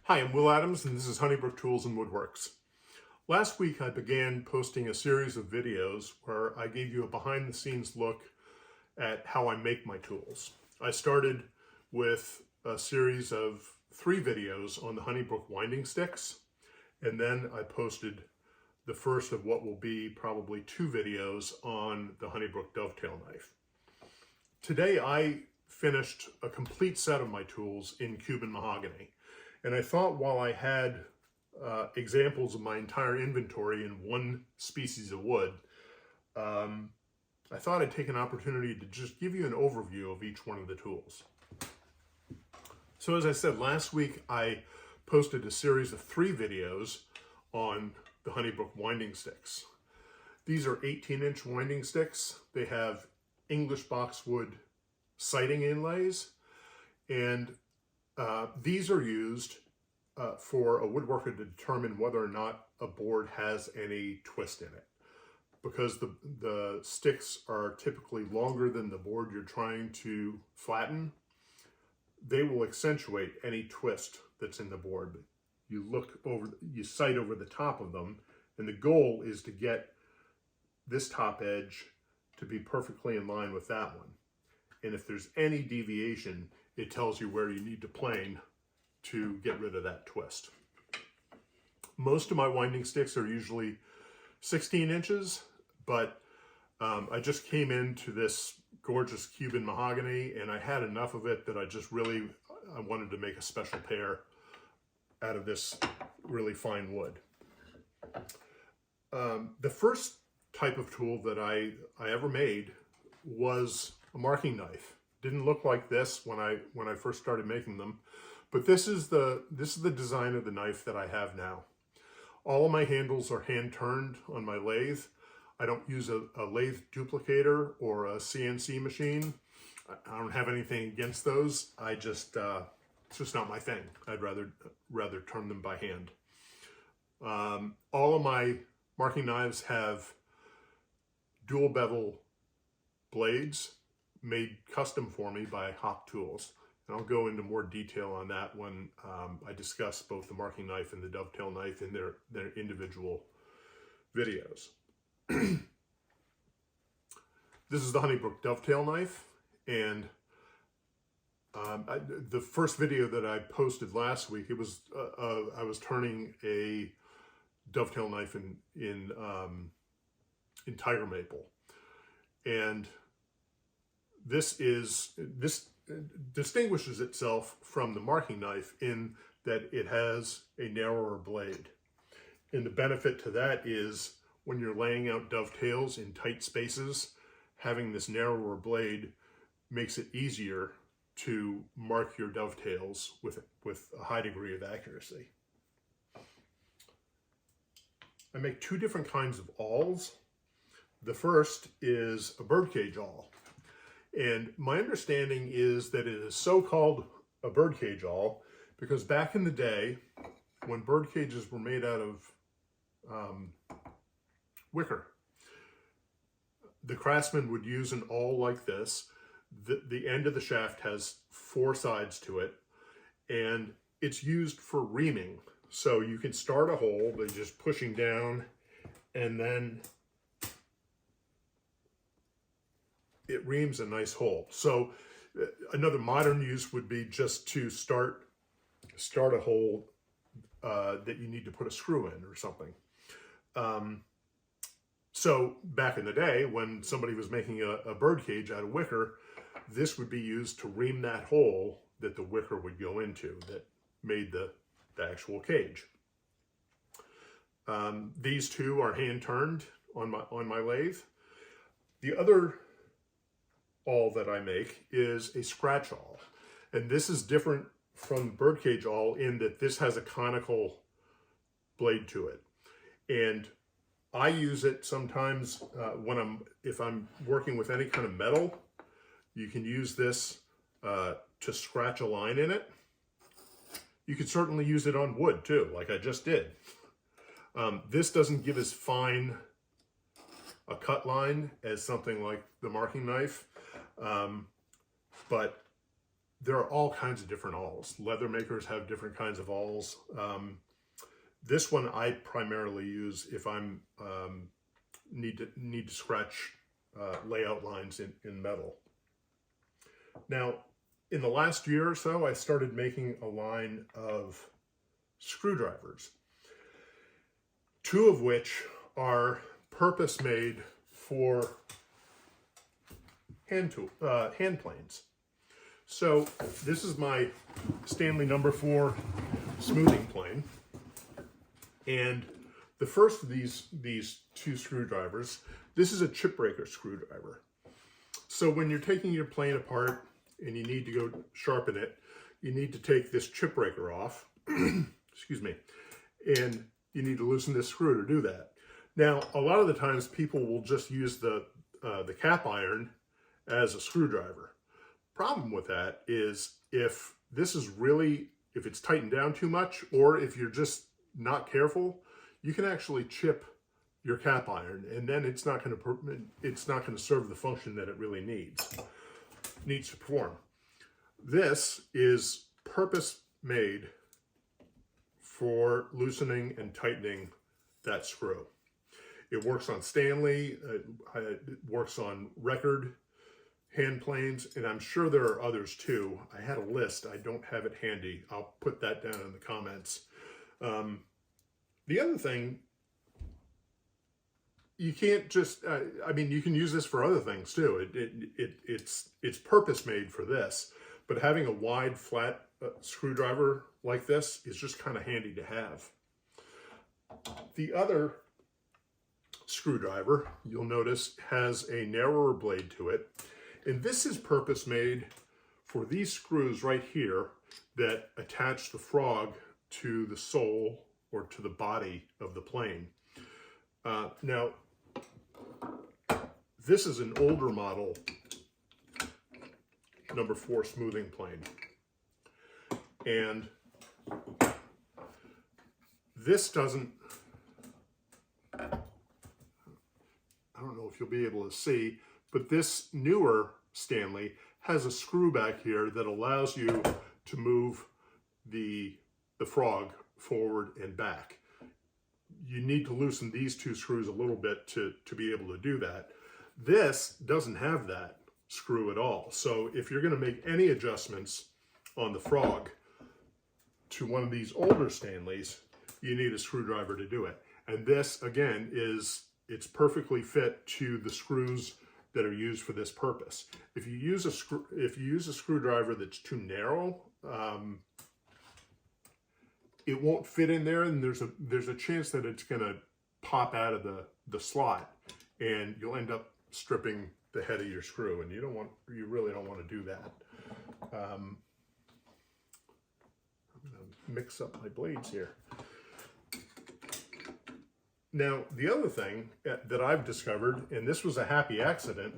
Hi, I'm Will Adams, and this is Honey Brook Tools and Woodworks. Last week, I began posting a series of videos where I gave you a behind-the-scenes look at how I make my tools. I started with a series of 3 videos on the Honey Brook winding sticks, and then I posted the first of what will be probably 2 videos on the Honey Brook Dovetail knife. Today, I finished a complete set of my tools in Cuban mahogany. And I thought while I had examples of my entire inventory in one species of wood, I thought I'd take an opportunity to just give you an overview of each one of the tools. So as I said, last week I posted a series of 3 videos on the Honey Brook winding sticks. These are 18-inch winding sticks. They have English boxwood sighting inlays, and these are used for a woodworker to determine whether or not a board has any twist in it. Because the sticks are typically longer than the board you're trying to flatten, they will accentuate any twist that's in the board. You sight over the top of them, and the goal is to get this top edge to be perfectly in line with that one. And if there's any deviation, it tells you where you need to plane to get rid of that twist. Most of my winding sticks are usually 16 inches, but I just came into this gorgeous Cuban mahogany and I had enough of it that I wanted to make a special pair out of this really fine wood. The first type of tool that I ever made was a marking knife. Didn't look like this when I first started making them, but this is the design of the knife that I have now. All of my handles are hand turned on my lathe. I don't use a lathe duplicator or a CNC machine. I don't have anything against those. It's just not my thing. I'd rather turn them by hand. All of my marking knives have dual bevel blades made custom for me by Hop Tools. And I'll go into more detail on that when I discuss both the marking knife and the dovetail knife in their individual videos. This is the Honey Brook dovetail knife, and the first video that I posted last week, I was turning a dovetail knife in tiger maple, and this distinguishes itself from the marking knife in that it has a narrower blade. And the benefit to that is when you're laying out dovetails in tight spaces, having this narrower blade makes it easier to mark your dovetails with a high degree of accuracy. I make 2 different kinds of awls. The first is a birdcage awl. And my understanding is that it is so called a birdcage awl because back in the day, when bird cages were made out of wicker, the craftsman would use an awl like this. The end of the shaft has 4 sides to it, and it's used for reaming. So you can start a hole by just pushing down, and then it reams a nice hole. So another modern use would be just to start a hole that you need to put a screw in or something. So back in the day when somebody was making a bird cage out of wicker, this would be used to ream that hole that the wicker would go into that made the actual cage. These 2 are hand turned on my lathe. The other awl that I make is a scratch awl, and this is different from birdcage awl in that this has a conical blade to it, and I use it sometimes if I'm working with any kind of metal. You can use this to scratch a line in it. You could certainly use it on wood too, like I just did. This doesn't give as fine a cut line as something like the marking knife, but there are all kinds of different awls. Leather makers have different kinds of awls. This one I primarily use if I'm need to scratch layout lines in metal. Now, in the last year or so, I started making a line of screwdrivers, two of which are purpose-made for hand planes. So this is my Stanley number 4 smoothing plane, and the first of these two screwdrivers, this is a chip breaker screwdriver. So when you're taking your plane apart and you need to go sharpen it, you need to take this chip breaker off, excuse me, and you need to loosen this screw to do that. Now, a lot of the times people will just use the cap iron as a screwdriver. Problem with that is if it's tightened down too much, or if you're just not careful, you can actually chip your cap iron, and then it's not going to serve the function that it really needs to perform. This is purpose made for loosening and tightening that screw. It works on Stanley, it works on record hand planes, and I'm sure there are others too. I had a list, I don't have it handy. I'll put that down in the comments. The other thing, you can't just, I mean, you can use this for other things too. It's purpose made for this, but having a wide flat screwdriver like this is just kind of handy to have. The other screwdriver, you'll notice, has a narrower blade to it. And this is purpose made for these screws right here that attach the frog to the sole or to the body of the plane. Now, this is an older model number 4 smoothing plane. And this doesn't, I don't know if you'll be able to see, but this newer Stanley has a screw back here that allows you to move the frog forward and back. You need to loosen these two screws a little bit to be able to do that. This doesn't have that screw at all. So if you're going to make any adjustments on the frog to one of these older Stanleys, you need a screwdriver to do it. And this, again, it's perfectly fit to the screws that are used for this purpose. If you use a screwdriver that's too narrow, it won't fit in there, and there's a chance that it's going to pop out of the slot, and you'll end up stripping the head of your screw, and you really don't want to do that. I'm going to mix up my blades here. Now, the other thing that I've discovered, and this was a happy accident,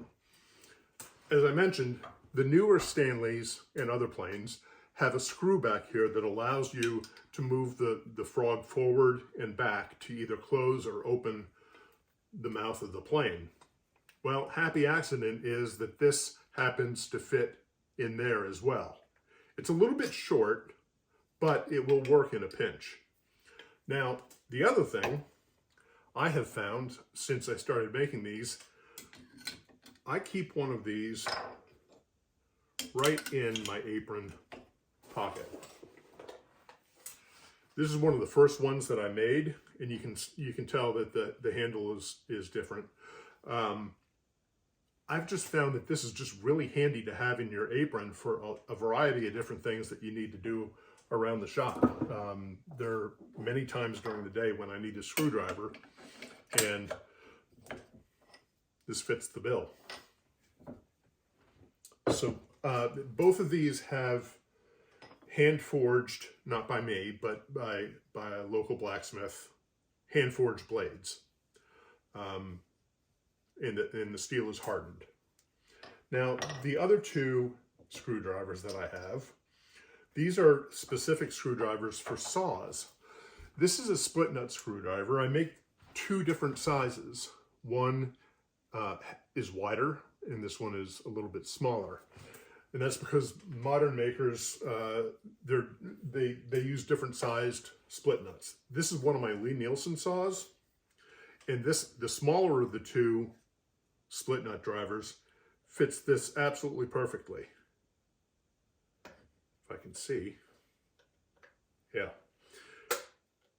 as I mentioned, the newer Stanleys and other planes have a screw back here that allows you to move the frog forward and back to either close or open the mouth of the plane. Well, happy accident is that this happens to fit in there as well. It's a little bit short, but it will work in a pinch. Now, the other thing I have found since I started making these, I keep one of these right in my apron pocket. This is one of the first ones that I made, and you can tell that the handle is different. I've just found that this is just really handy to have in your apron for a variety of different things that you need to do around the shop. There are many times during the day when I need a screwdriver, and this fits the bill. So both of these have hand-forged, not by me, but by a local blacksmith, hand-forged blades. And the steel is hardened. Now, the other two screwdrivers that I have, these are specific screwdrivers for saws. This is a split nut screwdriver. I make two different sizes. One is wider, and this one is a little bit smaller. And that's because modern makers, they use different sized split nuts. This is one of my Lie-Nielsen saws, and the smaller of the two split nut drivers fits this absolutely perfectly. If I can see. Yeah.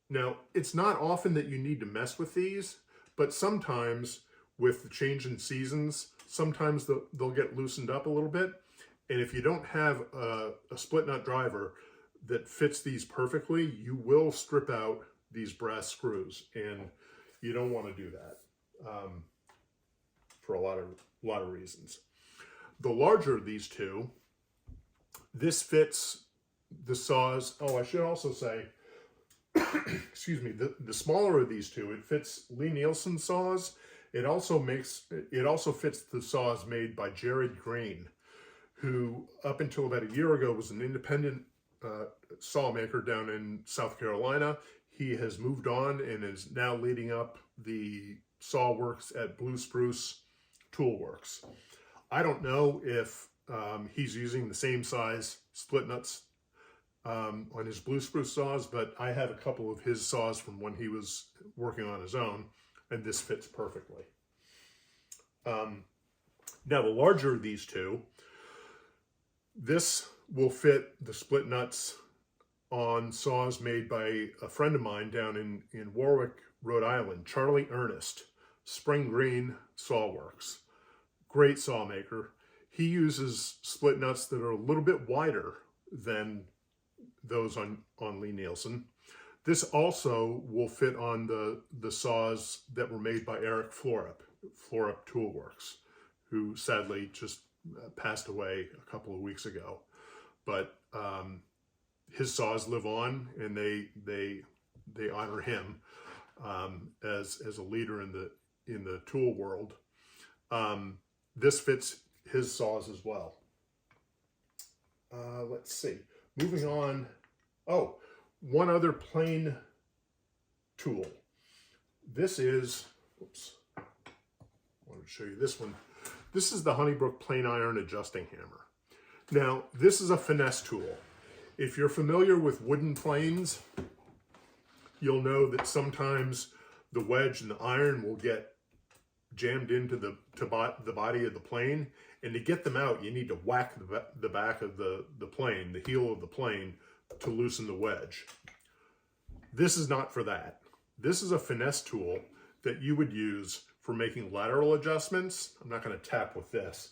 Now, it's not often that you need to mess with these, but sometimes with the change in seasons, sometimes they'll get loosened up a little bit. And if you don't have a split nut driver that fits these perfectly, you will strip out these brass screws, and you don't want to do that for a lot of reasons. The larger of these two, this fits the saws. Oh, I should also say, excuse me, the smaller of these two, it fits Lie-Nielsen saws. It also fits the saws made by Jared Green, who up until about a year ago was an independent saw maker down in South Carolina. He has moved on and is now leading up the saw works at Blue Spruce Tool Works. I don't know if he's using the same size split nuts on his Blue Spruce saws, but I have a couple of his saws from when he was working on his own, and this fits perfectly. Now, the larger of these two, this will fit the split nuts on saws made by a friend of mine down in Warwick, Rhode Island, Charlie Ernest, Spring Green Saw Works. Great saw maker. He uses split nuts that are a little bit wider than those on Lie-Nielsen. This also will fit on the saws that were made by Eric Florup Tool Works, who sadly just passed away a couple of weeks ago. But his saws live on, and they honor him as a leader in the tool world. This fits his saws as well. Let's see. Moving on. Oh, one other plane tool. This is, oops, I wanted to show you this one. This is the Honey Brook plane iron adjusting hammer. Now, this is a finesse tool. If you're familiar with wooden planes, you'll know that sometimes the wedge and the iron will get jammed into the body of the plane, and to get them out, you need to whack the back of the plane, the heel of the plane, to loosen the wedge. This is not for that. This is a finesse tool that you would use for making lateral adjustments. I'm not going to tap with this.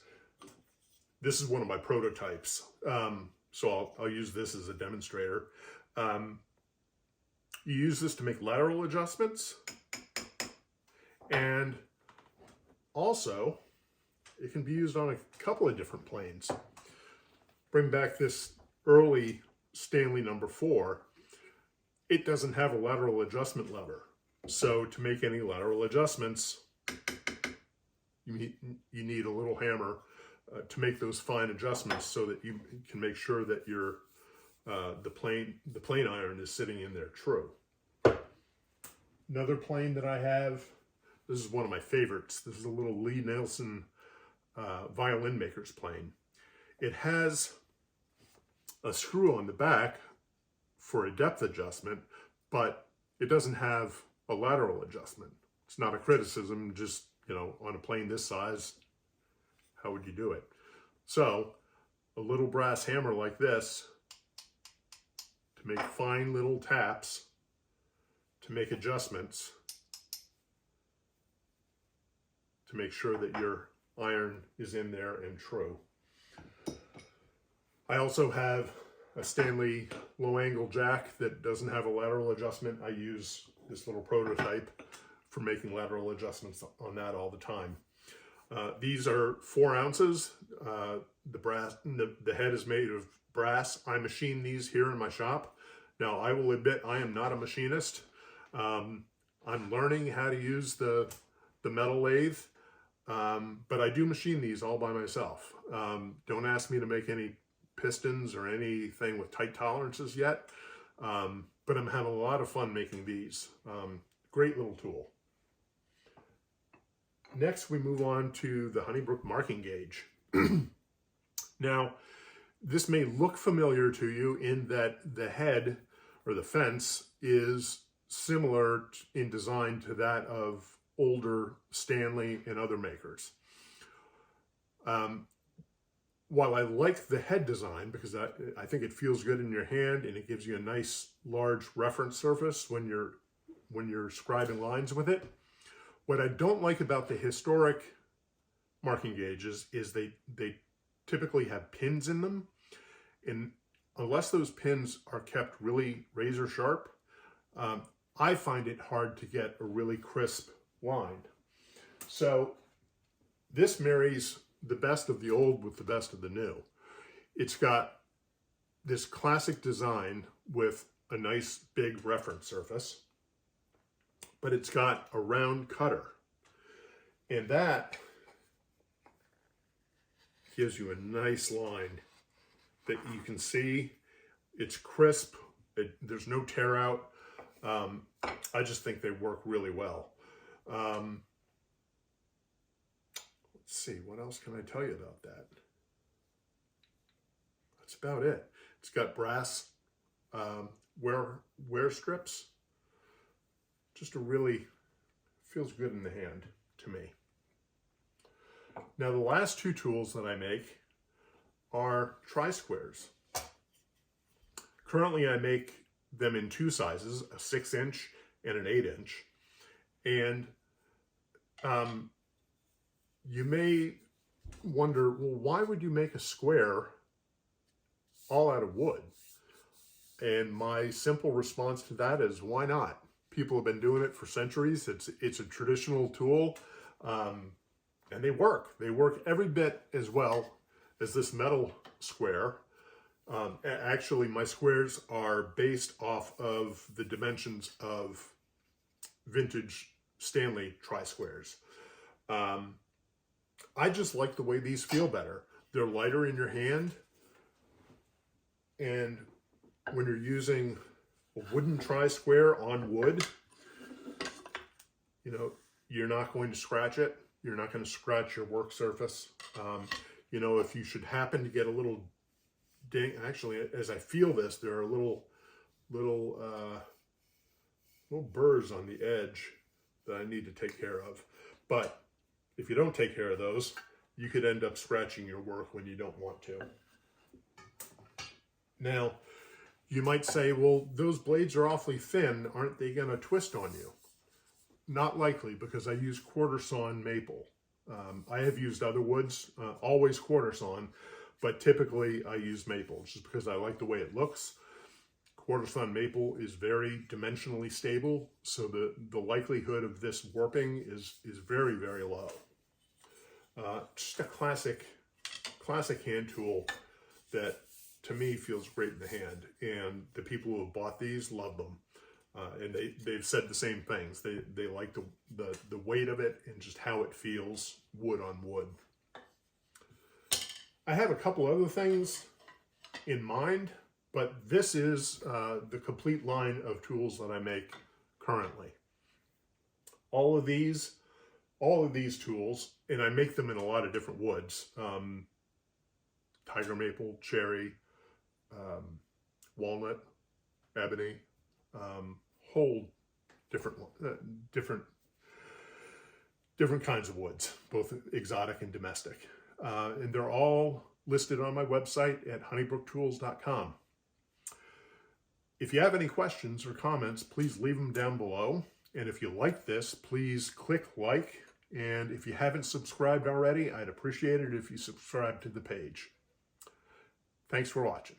This is one of my prototypes, so I'll use this as a demonstrator. You use this to make lateral adjustments, and also it can be used on a couple of different planes. Bring back this early Stanley number 4. It doesn't have a lateral adjustment lever. So to make any lateral adjustments, you need a little hammer to make those fine adjustments so that you can make sure that your the plane iron is sitting in there true. Another plane that I have, this is one of my favorites. This is a little Lie-Nielsen violin maker's plane. It has a screw on the back for a depth adjustment, but it doesn't have a lateral adjustment. It's not a criticism, just, on a plane this size, how would you do it? So a little brass hammer like this to make fine little taps, to make adjustments, to make sure that your iron is in there and true. I also have a Stanley low angle jack that doesn't have a lateral adjustment. I use this little prototype for making lateral adjustments on that all the time. These are 4 ounces. The head is made of brass. I machine these here in my shop. Now, I will admit I am not a machinist. I'm learning how to use the metal lathe, but I do machine these all by myself. Don't ask me to make any pistons or anything with tight tolerances yet, but I'm having a lot of fun making these. Great little tool. Next, we move on to the Honey Brook marking gauge. Now, this may look familiar to you in that the head or the fence is similar in design to that of older Stanley and other makers. While I like the head design because I think it feels good in your hand and it gives you a nice large reference surface when you're scribing lines with it, what I don't like about the historic marking gauges is they typically have pins in them, and unless those pins are kept really razor sharp, I find it hard to get a really crisp line. So this marries the best of the old with the best of the new. It's got this classic design with a nice big reference surface, but it's got a round cutter, and that gives you a nice line that you can see. It's crisp, there's no tear out. I just think they work really well. Let's see, what else can I tell you about that? That's about it. It's got brass wear strips. Just feels good in the hand to me. Now the last two tools that I make are tri-squares. Currently I make them in two sizes, a 6-inch and an 8-inch. And you may wonder, well, why would you make a square all out of wood? And my simple response to that is, why not? People have been doing it for centuries. It's a traditional tool, and they work. They work every bit as well as this metal square. Actually, my squares are based off of the dimensions of vintage Stanley tri-squares. I just like the way these feel better. They're lighter in your hand, and when you're using a wooden tri-square on wood, you know, you're not going to scratch it. You're not going to scratch your work surface. You know, if you should happen to get a little ding, actually, as I feel this, there are little burrs on the edge that I need to take care of. But if you don't take care of those, you could end up scratching your work when you don't want to. Now, you might say, well, those blades are awfully thin. Aren't they going to twist on you? Not likely, because I use quarter sawn maple. I have used other woods, always quarter sawn, but typically I use maple just because I like the way it looks. Quarter sawn maple is very dimensionally stable, so the likelihood of this warping is very, very low. Just a classic hand tool that to me feels great in the hand, and the people who have bought these love them. And they've said the same things. They like the weight of it and just how it feels wood on wood. I have a couple other things in mind, but this is the complete line of tools that I make currently. All of these tools, and I make them in a lot of different woods. Tiger maple, cherry, walnut, ebony, whole different kinds of woods, both exotic and domestic. And they're all listed on my website at honeybrookTools.com. If you have any questions or comments, please leave them down below. And if you like this, please click like. And if you haven't subscribed already, I'd appreciate it if you subscribe to the page. Thanks for watching.